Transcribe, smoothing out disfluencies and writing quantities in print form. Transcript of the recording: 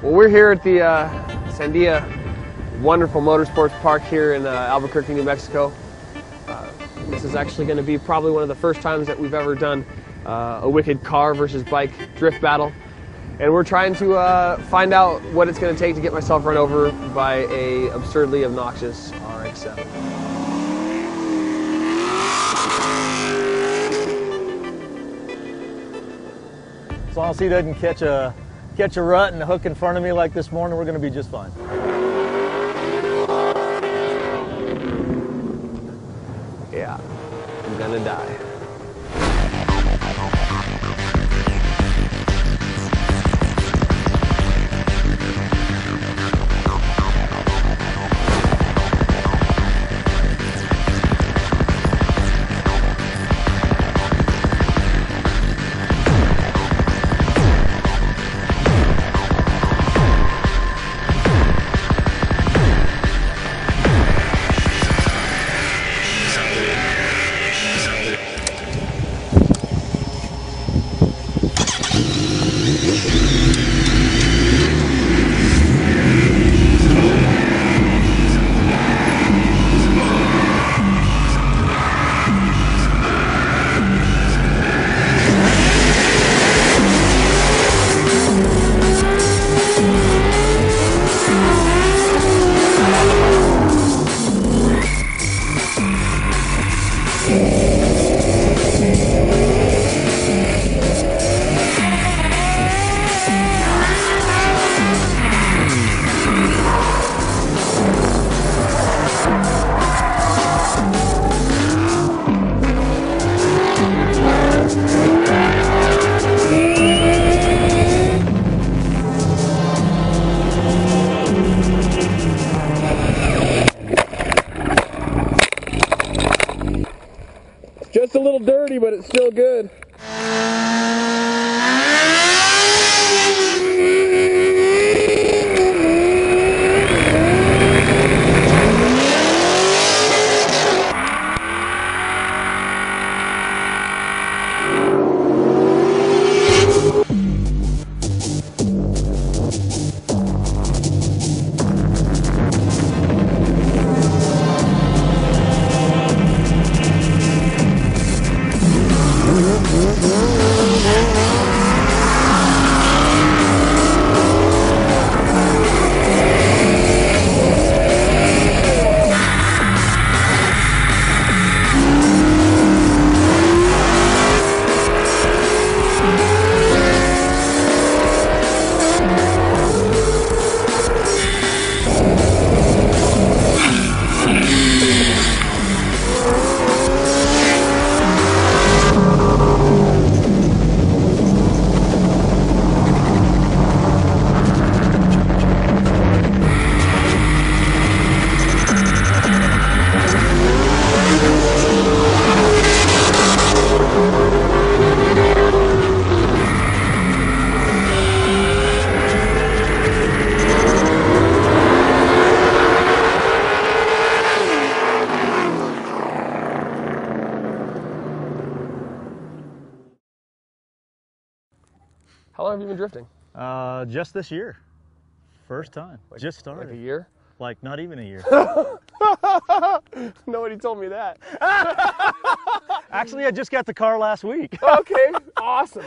Well, we're here at the Sandia wonderful motorsports park here in Albuquerque, New Mexico. This is actually going to be probably one of the first times that we've ever done a wicked car versus bike drift battle. And we're trying to find out what it's going to take to get myself run over by a absurdly obnoxious RX-7. As long as he doesn't catch a rut and a hook in front of me like this morning, we're going to be just fine. Yeah, I'm gonna die. Just a little dirty, but it's still good. How long have you been drifting? Just this year. First time. Like, just started. Like a year? Like not even a year. Nobody told me that. Actually, I just got the car last week. Okay, awesome.